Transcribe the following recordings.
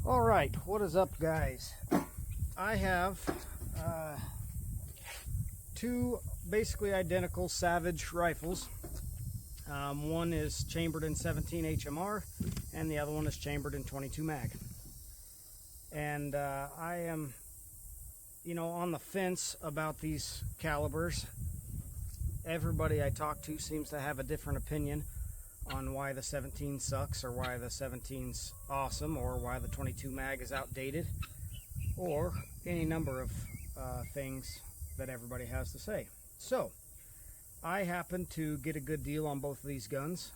All right, what is up, guys? I have two basically identical Savage rifles. One is chambered in 17 HMR and the other one is chambered in 22 mag. And I am, on the fence about these calibers. Everybody I talk to seems to have a different opinion on why the 17 sucks, or why the 17's awesome, or why the 22 mag is outdated, or any number of things that everybody has to say. So I happen to get a good deal on both of these guns,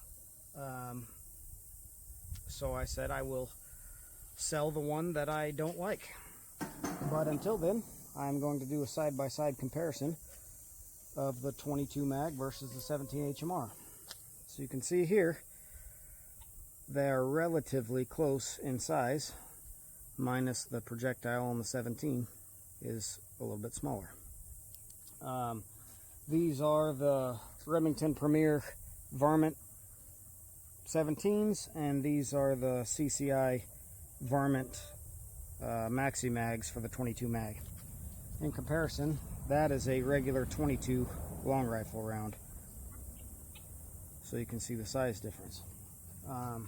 so I said I will sell the one that I don't like. But until then, I'm going to do a side-by-side comparison of the 22 mag versus the 17 HMR. So you can see here, they are relatively close in size, minus the projectile on the 17 is a little bit smaller. These are the Remington Premier Varmint 17s, and these are the CCI Varmint Maxi Mags for the 22 mag. In comparison, that is a regular 22 long rifle round. So you can see the size difference. Now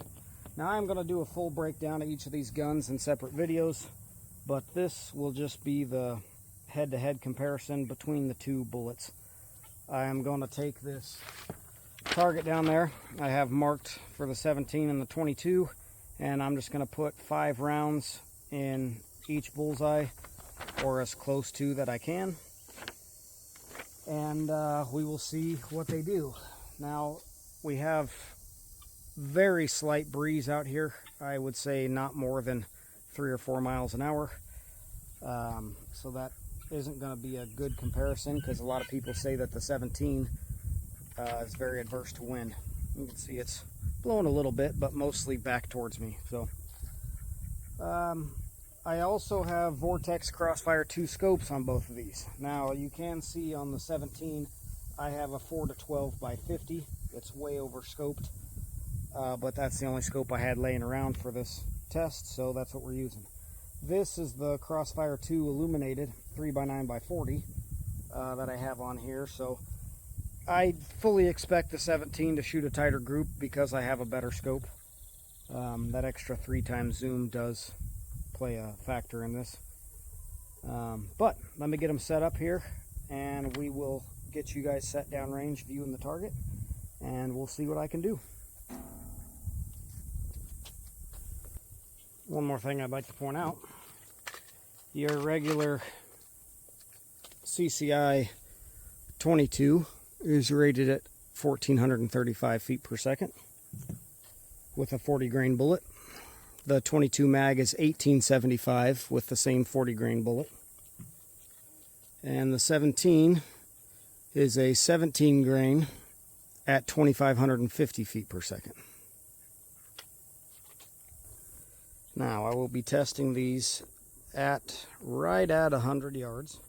I'm going to do a full breakdown of each of these guns in separate videos, but this will just be the head-to-head comparison between the two bullets. I am going to take this target down there I have marked for the 17 and the 22, and I'm just going to put 5 rounds in each bullseye, or as close to that I can, and we will see what they do. Now, we have very slight breeze out here. I would say not more than 3 or 4 miles an hour. So that isn't going to be a good comparison, because a lot of people say that the 17 is very adverse to wind. You can see it's blowing a little bit, but mostly back towards me. So I also have Vortex Crossfire 2 scopes on both of these. Now you can see on the 17 I have a 4-12 by 50. It's way over scoped, but that's the only scope I had laying around for this test, so that's what we're using. This is the Crossfire 2 illuminated 3x9 by 40 that I have on here, so I fully expect the 17 to shoot a tighter group because I have a better scope. That extra 3x zoom does play a factor in this. But let me get them set up here, and we will get you guys set down range viewing the target, and we'll see what I can do. One more thing I'd like to point out. Your regular CCI 22 is rated at 1,435 feet per second with a 40 grain bullet. The 22 mag is 1875 with the same 40 grain bullet. And the 17 is a 17 grain at 2,550 feet per second. Now I will be testing these at right at 100 yards.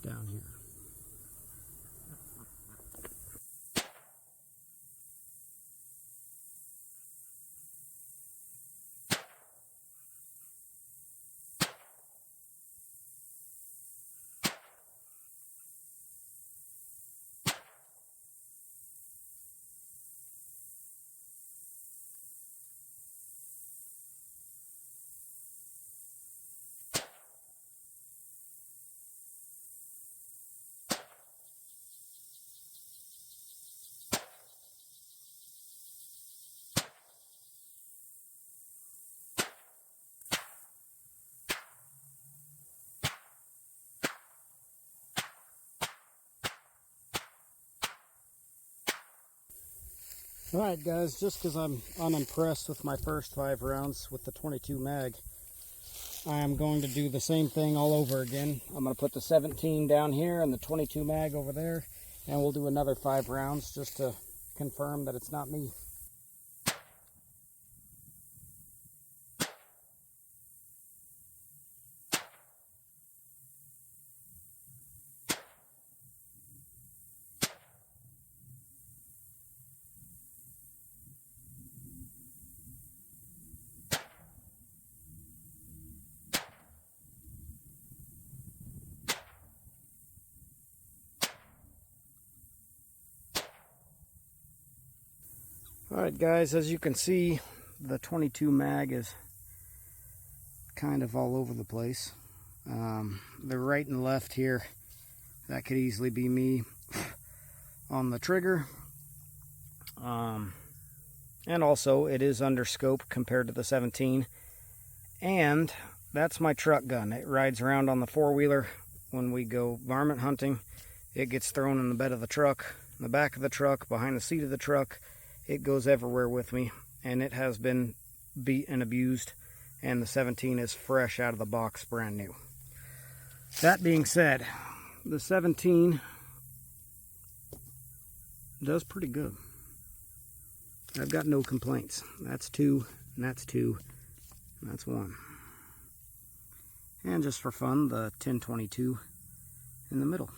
Down here. Alright guys, just because I'm unimpressed with my first 5 rounds with the 22 mag, I am going to do the same thing all over again. I'm going to put the 17 down here and the 22 mag over there, and we'll do another 5 rounds just to confirm that it's not me. Alright guys, as you can see, the 22 mag is kind of all over the place. The right and left here, that could easily be me on the trigger. And also it is under scope compared to the 17. And that's my truck gun. It rides around on the four-wheeler. When we go varmint hunting, it gets thrown in the bed of the truck, in the back of the truck, behind the seat of the truck. It goes everywhere with me, and it has been beat and abused, and the 17 is fresh out of the box, brand new. That being said, the 17 does pretty good. I've got no complaints. That's 2, and that's 2, and that's 1. And just for fun, the 1022 in the middle.